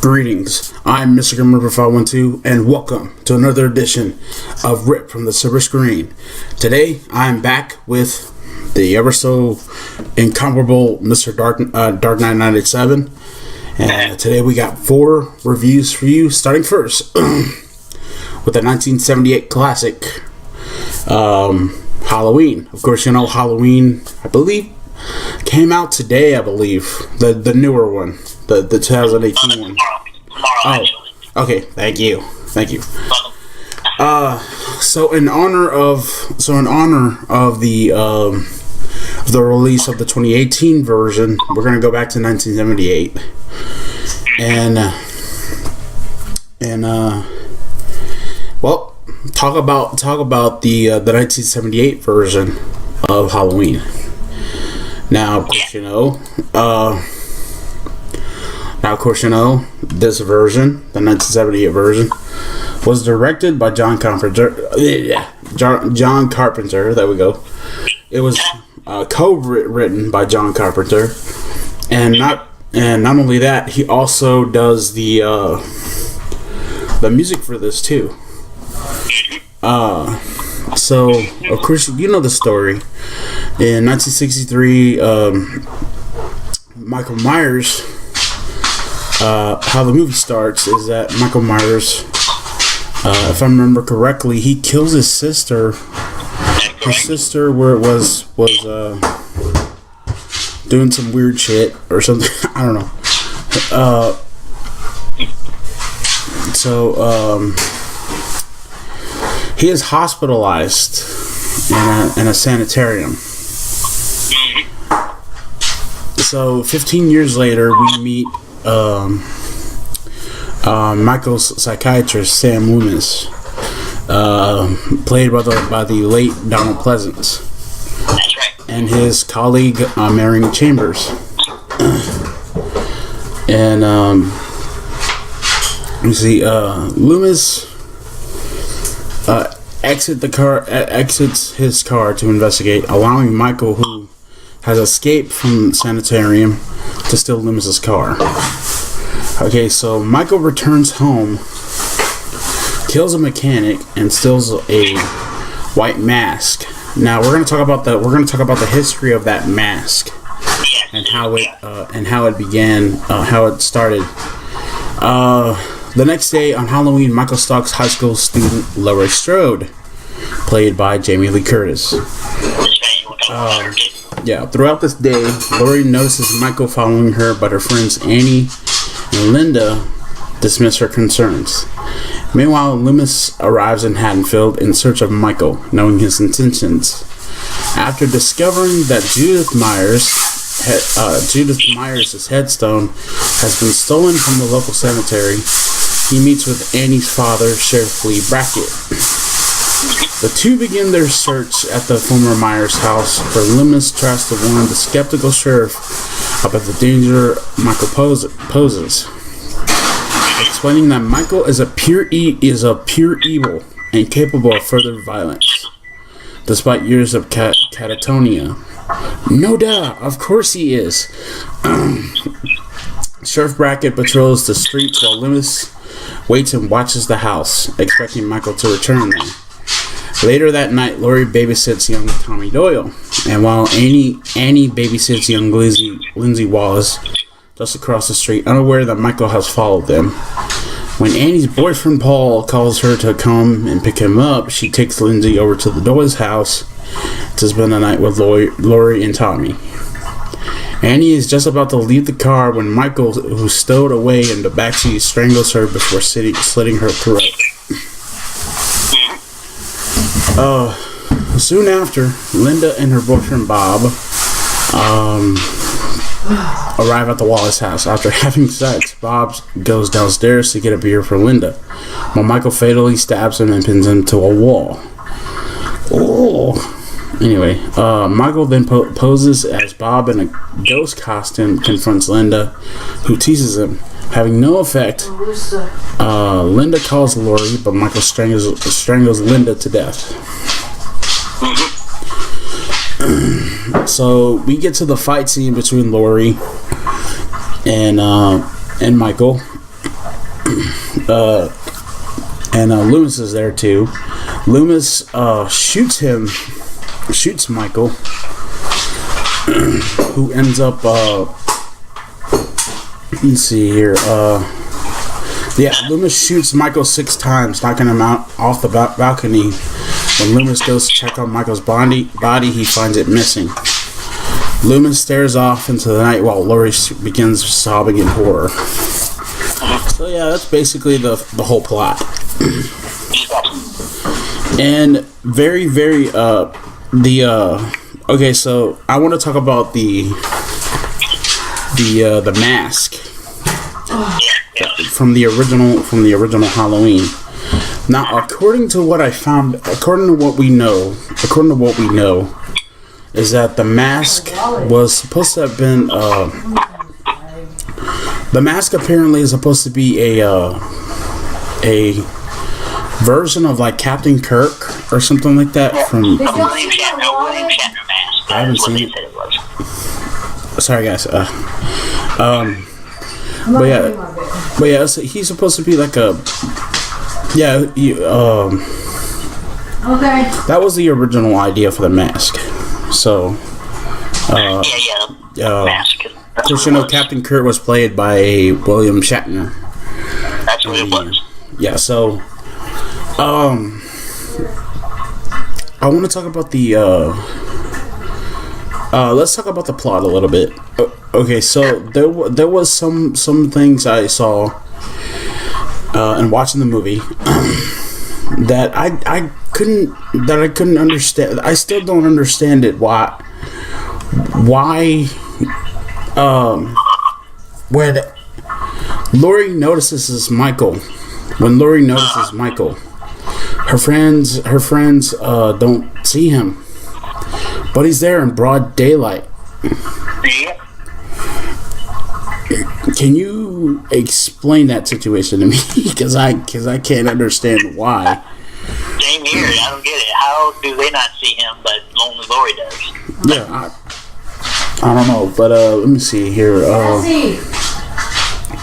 Greetings, I'm Mr. Grimreaper 512 and welcome to another edition of RIP from the Silverscreen. Today I'm back with the ever so incomparable Mr. Dark Knight 97, and today we got 4 reviews for you, starting first with the 1978 classic Halloween. Of course, you know Halloween, I believe, came out today, I believe, the newer one, the 2018 one. Oh, okay. Thank you. So in honor of the release of the 2018 version, we're gonna go back to 1978, and well, talk about the 1978 version of Halloween. Now, of course, this version, the 1978 version, was directed by John Carpenter. John Carpenter. There we go. It was co-written by John Carpenter, and not only that, he also does the music for this too. So of course you know the story. In 1963, Michael Myers. How the movie starts is that Michael Myers, if I remember correctly, he kills his sister. His sister was doing some weird shit or something. I don't know. So he is hospitalized in a sanitarium. So 15 years later, we meet Michael's psychiatrist, Sam Loomis, played by the late Donald Pleasance. That's right. And his colleague, Marion Chambers. And you see, Loomis exits his car to investigate, allowing Michael, who has escaped from the sanitarium, to steal Loomis's car. Okay, so Michael returns home, kills a mechanic, and steals a white mask. Now we're going to talk about the history of that mask and how it began, how it started. The next day on Halloween, Michael stalks high school student Laurie Strode, played by Jamie Lee Curtis. Throughout this day, Laurie notices Michael following her, but her friends Annie and Linda dismiss her concerns. Meanwhile, Loomis arrives in Haddonfield in search of Michael, knowing his intentions. After discovering that Judith Myers' headstone has been stolen from the local cemetery, he meets with Annie's father, Sheriff Lee Brackett. The two begin their search at the former Myers house, where Loomis tries to warn the skeptical sheriff about the danger Michael poses, explaining that Michael is a pure evil and capable of further violence, despite years of catatonia. No doubt, of course he is. Sheriff Brackett patrols the streets while Loomis waits and watches the house, expecting Michael to return there. Later that night, Laurie babysits young Tommy Doyle, and while Annie babysits young Lindsay Wallace just across the street, unaware that Michael has followed them. When Annie's boyfriend Paul calls her to come and pick him up, she takes Lindsay over to the Doyle's house to spend the night with Laurie and Tommy. Annie is just about to leave the car when Michael, who's stowed away in the backseat, strangles her before slitting her throat. Soon after, Linda and her boyfriend Bob arrive at the Wallace house. After having sex, Bob goes downstairs to get a beer for Linda, while Michael fatally stabs him and pins him to a wall. Anyway, Michael then poses as Bob in a ghost costume, confronts Linda, who teases him. Having no effect, Linda calls Laurie, but Michael strangles Linda to death. So we get to the fight scene between Laurie and Michael. and Loomis is there too. Loomis shoots Michael, who ends up. Let's see here. Loomis shoots Michael 6 times, knocking him out off the balcony. When Loomis goes to check on Michael's body, he finds it missing. Loomis stares off into the night while Laurie begins sobbing in horror. So yeah, that's basically the whole plot. And very, very okay, so I want to talk about the mask from the original Halloween. Now, according to what we know, is that the mask was supposed to have been the mask apparently is supposed to be a version of like Captain Kirk or something like that from. William Shatner mask. I haven't seen it. Sorry, guys. But yeah, so he's supposed to be like a. Yeah. Okay. That was the original idea for the mask. So. Mask. Of course, you know, Captain Kirk was played by William Shatner. That's what it was. Yeah. So. I want to talk about the. Let's talk about the plot a little bit. Okay, so there was some things I saw in watching the movie that I couldn't understand. I still don't understand it. Why when Laurie notices Michael, her friends don't see him. But he's there in broad daylight. Yeah. Can you explain that situation to me? Because I can't understand why. Same here. I don't get it. How do they not see him, but only Laurie does? Yeah, I don't know. But let me see here.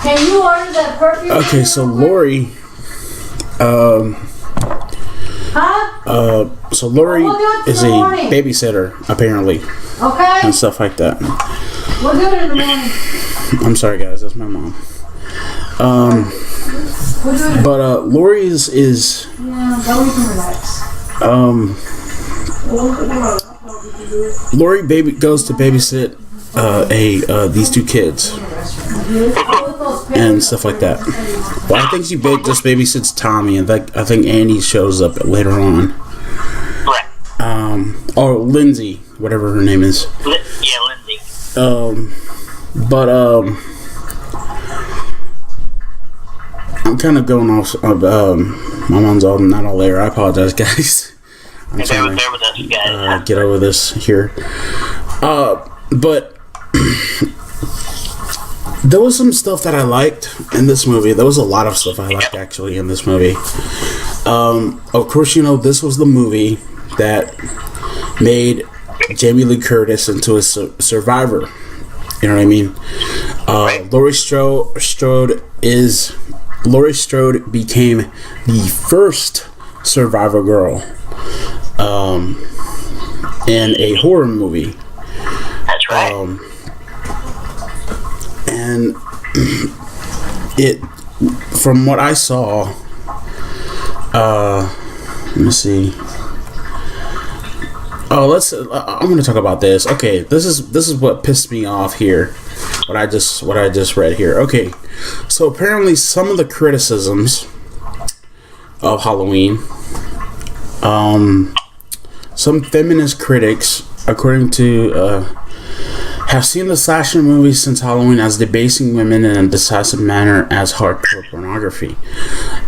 Can you order that perfume? Okay, so Laurie. So Laurie is a babysitter, apparently. Okay. And stuff like that. We'll do it in the morning. I'm sorry, guys. That's my mom. But Laurie is. Yeah, but we can relax. Lori goes to babysit these 2 kids and stuff like that. Well, I think she just babysits Tommy, and I think Andy shows up later on. Or Lindsay, whatever her name is. Yeah, Lindsay. I'm kind of going off. My mom's not all there. I apologize, guys. I'm trying to get over this here. But there was some stuff that I liked in this movie. There was a lot of stuff I liked actually in this movie. Of course, you know, this was the movie that made Jamie Lee Curtis into a survivor. You know what I mean? Laurie Strode became the first survivor girl in a horror movie. That's right. And it, from what I saw, let me see. I'm going to talk about this. Okay, this is what pissed me off here. What I just read here. Okay, so apparently some of the criticisms of Halloween, some feminist critics, according to have seen the slasher movies since Halloween as debasing women in a decisive manner as hardcore pornography.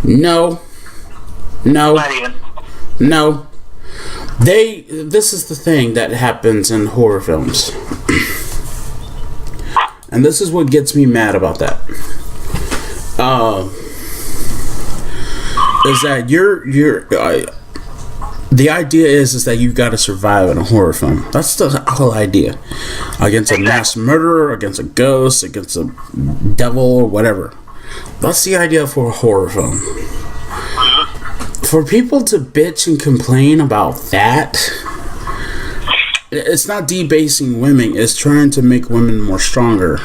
No. Not even. No. This is the thing that happens in horror films. And this is what gets me mad about that. Is that the idea is that you got to survive in a horror film. That's the whole idea. Against a mass murderer, against a ghost, against a devil, or whatever. That's the idea for a horror film. For people to bitch and complain about that, it's not debasing women. It's trying to make women more stronger.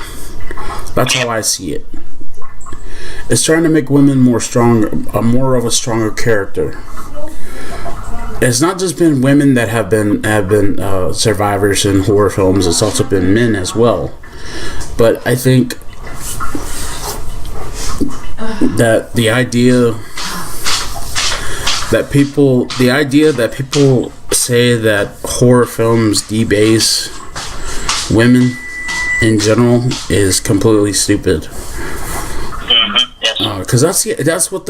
That's how I see it. It's trying to make women more more of a stronger character. It's not just been women that have been survivors in horror films. It's also been men as well. But I think that the idea that people say that horror films debase women in general is completely stupid. Because that's what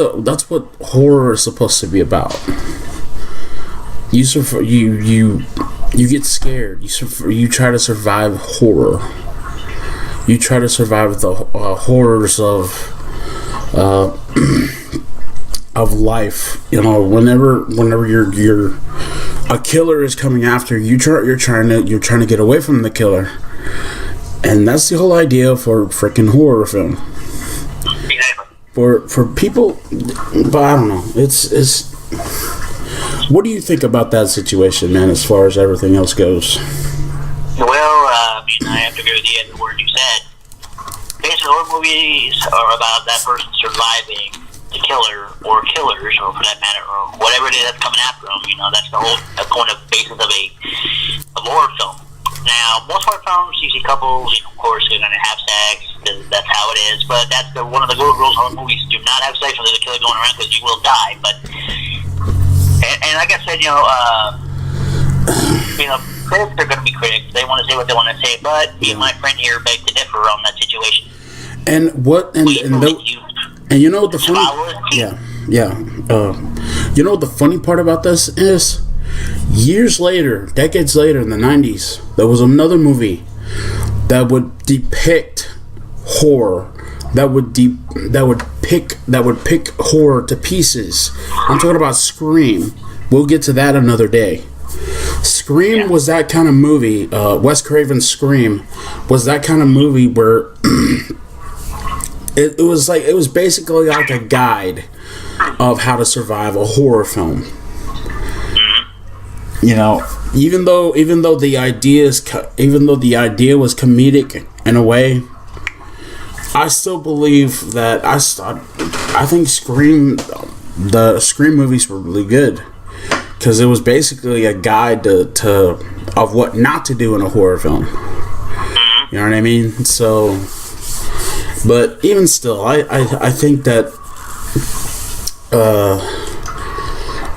horror is supposed to be about. You get scared. You try to survive horror. You try to survive the horrors of life. You know, whenever you're a killer is coming after you, you're trying to get away from the killer, and that's the whole idea for freaking horror film. For people, but I don't know. It's. What do you think about that situation, man? As far as everything else goes. Well, I have to agree with you every word you said. Basically, horror movies are about that person surviving the killer or killers, or for that matter, or whatever it is that's coming after them. You know, that's the whole point of basis of a horror film. Now, most horror films, you see couples, of course, they're going to have sex, because that's how it is, but that's one of the rules of horror movies. Do not have sex when there's a killer going around, because you will die. But, and like I said, critics are going to be critics. They want to say what they want to say, but me and my friend here beg to differ on that situation. And what, and you know what the funny, you know what the funny part about this is? Years later, decades later, in the 90s, there was another movie that would depict horror, that would pick horror to pieces. I'm talking about Scream. We'll get to that another day. Scream was that kind of movie. Wes Craven's Scream was that kind of movie where it was basically like a guide of how to survive a horror film. You know, even though the idea was comedic in a way, I still believe that I think the Scream movies were really good, because it was basically a guide of what not to do in a horror film. You know what I mean? So, but even still, I think that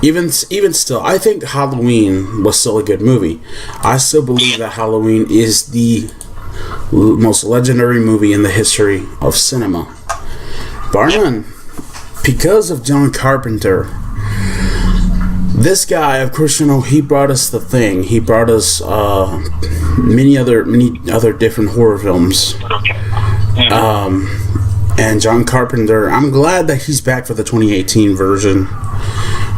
even still, I think Halloween was still a good movie. I still believe that Halloween is the most legendary movie in the history of cinema, bar none, because of John Carpenter. This guy, of course, he brought us The Thing. He brought us many other different horror films. And John Carpenter, I'm glad that he's back for the 2018 version,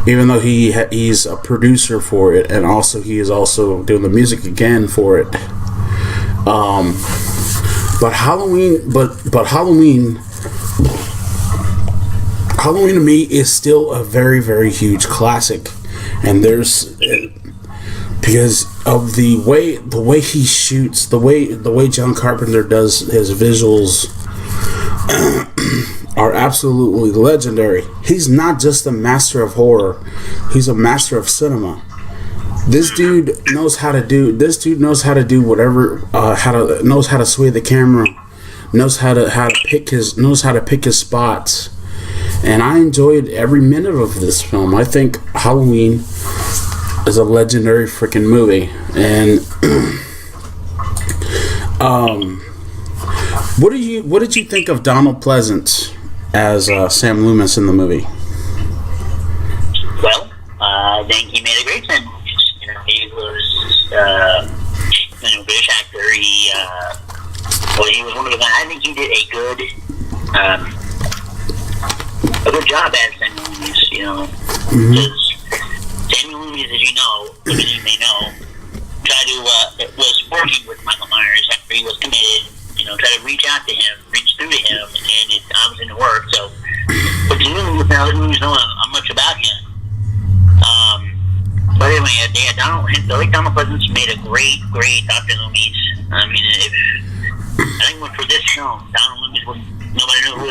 even though he's a producer for it, and also he is also doing the music again for it. But Halloween to me is still a very, very huge classic, and because of the way he shoots, the way John Carpenter does his visuals are absolutely legendary. He's not just a master of horror; he's a master of cinema. This dude knows how to do whatever. Knows how to sway the camera. Knows how to pick his spots. And I enjoyed every minute of this film. I think Halloween is a legendary freaking movie. And what did you think of Donald Pleasance as Sam Loomis in the movie? Well, I think he made a great Sam Loomis. He was a British actor. He was one of the guys. I think he did a good job as Sam Loomis. Because Sam Loomis, as you know, many of you may know, was working with Michael Myers after he was committed. Try to reach out to him, reach through to him, and it obviously didn't work. So, but the movies know much about him. But anyway, the late Donald Pleasance made a great Dr. Loomis. I mean, I think for this film, Donald Loomis nobody knew who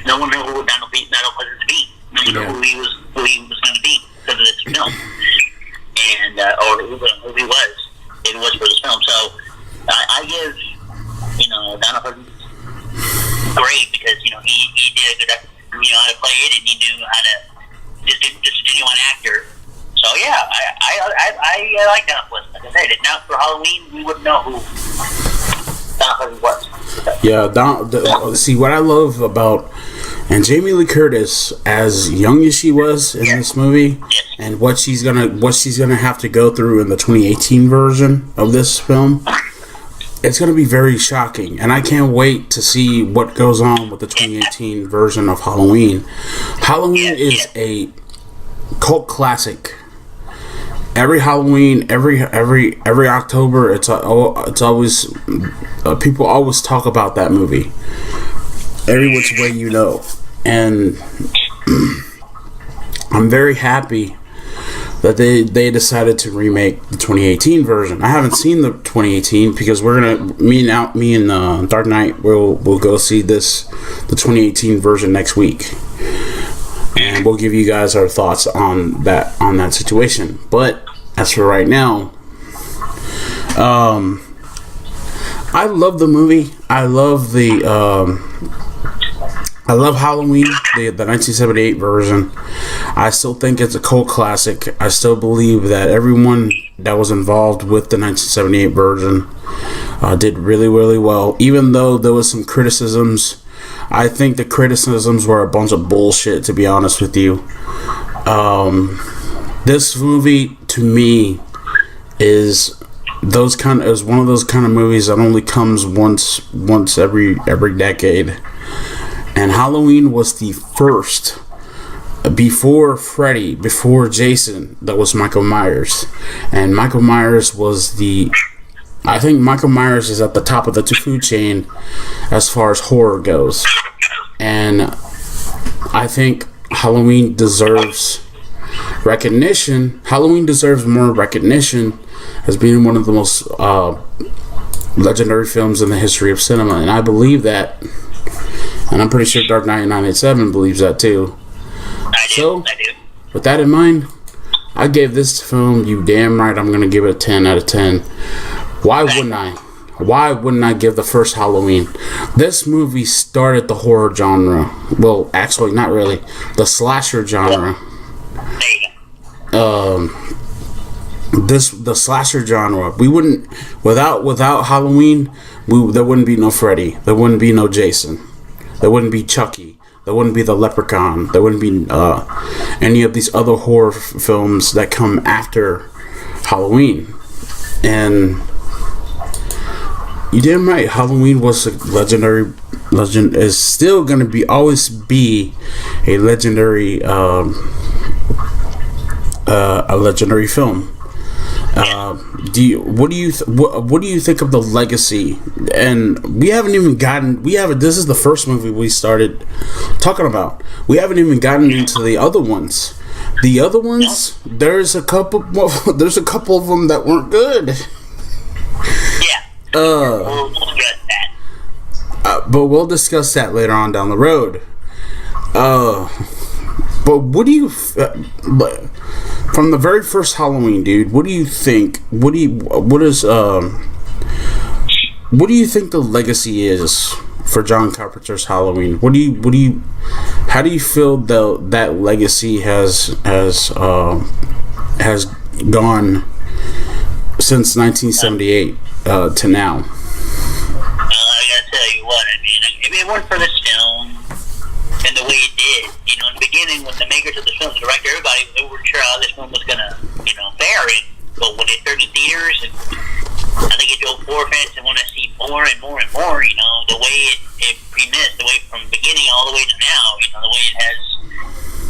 no one knew who Donald Pleasance be. No one knew who he was going to be because of this film, and or who he was. If it was for this film, so I give Donald Pleasance great because he did a good how to play it, and he knew how to just a genuine actor. So yeah, I like Donald Pleasance. Like I said, now for Halloween we wouldn't know who Donald Pleasance was. Yeah, see what I love about and Jamie Lee Curtis, as young as she was in this movie, and what she's gonna have to go through in the 2018 version of this film. It's going to be very shocking, and I can't wait to see what goes on with the 2018 version of Halloween. Halloween is a cult classic. Every Halloween, every October, it's always people always talk about that movie. Every which way you know, and I'm very happy that they decided to remake the 2018 version. I haven't seen the 2018 because me and Dark Knight we'll go see the 2018 version next week, and we'll give you guys our thoughts on that situation. But as for right now, I love the movie. I love Halloween, the 1978 version. I still think it's a cult classic. I still believe that everyone that was involved with the 1978 version did really, really well. Even though there was some criticisms, I think the criticisms were a bunch of bullshit, to be honest with you. This movie, to me, is one of those kind of movies that only comes once every decade. And Halloween was the first, before Freddy, before Jason, that was Michael Myers. And Michael Myers I think Michael Myers is at the top of the food chain as far as horror goes. And I think Halloween deserves recognition. Halloween deserves more recognition as being one of the most legendary films in the history of cinema. And I believe that. And I'm pretty sure Dark Knight 987 believes that too. I do. With that in mind, I gave this film, you damn right, I'm going to give it a 10 out of 10. Why wouldn't I? Why wouldn't I give the first Halloween? This movie started the horror genre. Well, actually, not really. The slasher genre. The slasher genre. We wouldn't, without Halloween, there wouldn't be no Freddy. There wouldn't be no Jason. There wouldn't be Chucky. There wouldn't be the Leprechaun. There wouldn't be any of these other horror films that come after Halloween. And you damn right, Halloween was a legendary. Is still going to always be a legendary film. What do you think of the legacy? And we haven't even gotten. This is the first movie we started talking about. We haven't even gotten into the other ones. The other ones, there's a couple of them that weren't good. We'll discuss that. But we'll discuss that later on down the road. But what do you? From the very first Halloween, dude, what do you think? What do you think the legacy is for John Carpenter's Halloween? How do you feel that legacy has gone since 1978 to now? I gotta tell you what, I mean, if it weren't for this film and the way it did, in the beginning, when the makers of the film, the director, everybody, they weren't sure how this film was gonna, fare. But when it started in theaters, and I think it drove more fans and want to see more and more and more. The way it premised, the way from beginning all the way to now, the way it has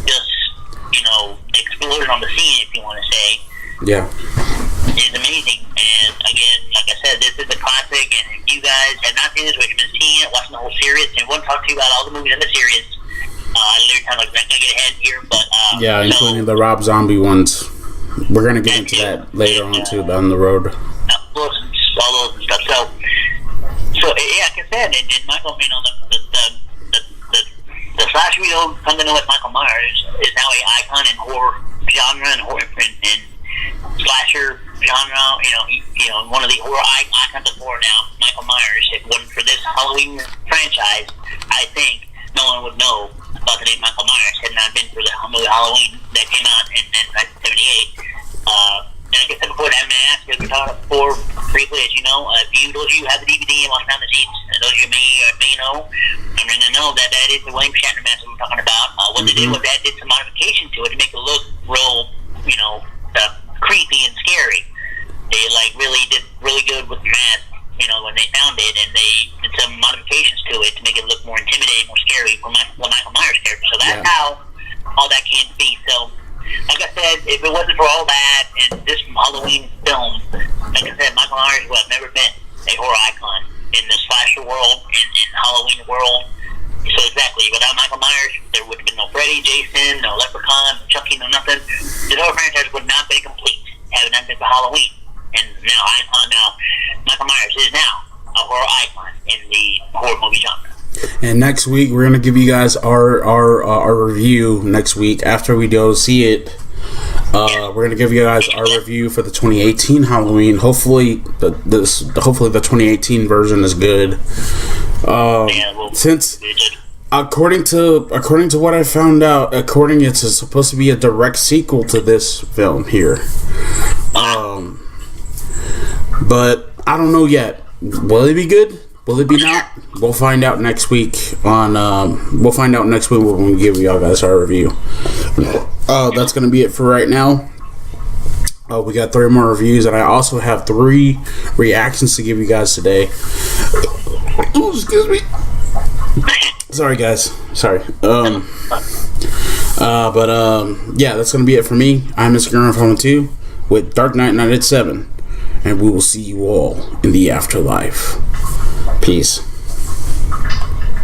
just, exploded on the scene, if you want to say. Yeah. is amazing. And again, like I said, this is a classic. And if you guys have not seen this, which have been seeing it, watching the whole series, and we'll talk to you about all the movies in the series. I literally kind of like, gonna get ahead here, but yeah, including the Rob Zombie ones. We're gonna get into that later on too, down the road. All those and stuff. So yeah, like I said, and Michael, you know, the slasher we all come to know as Michael Myers is now an icon in horror genre and horror and slasher genre. You know, one of the horror icons of horror now, Michael Myers. If it wasn't for this Halloween franchise, I think no one would know about the name Michael Myers had not been for the movie Halloween that came out in 1978. And like I said before, that mask, as we talked about before briefly, as you know, those of you who have the DVD and watch behind the scenes, and those of you may know, and then know that is the William Shatner mask that we're talking about. What they did was that did some modification to it to make it look real, creepy and scary. They really did really good with the mask, when they found it, and they did some modifications to it to make it look more intimidating, more scary for Michael Myers character. So that's how all that came to be. So, like I said, if it wasn't for all that and this Halloween film, like I said, Michael Myers would have never been a horror icon in the slasher world and in Halloween world. So exactly, without Michael Myers, there would have been no Freddy, Jason, no Leprechaun, Chucky, no nothing. The horror franchise would not be complete had it not been for Halloween. And now Michael Myers is now a horror icon in the horror movie genre. And next week we're gonna give you guys our review. Next week after we go see it, we're gonna give you guys our review for the 2018 Halloween. Hopefully the 2018 version is good. Since according to what I found out, it's supposed to be a direct sequel to this film here. But I don't know yet. Will it be good? Will it be not? We'll find out next week when we give y'all guys our review. That's gonna be it for right now. We got 3 more reviews, and I also have 3 reactions to give you guys today. Oh, excuse me. Sorry, guys. Sorry. Yeah, that's gonna be it for me. I'm Mr. Grimreaper 2 with Dark Knight 97, and we will see you all in the afterlife. Peace.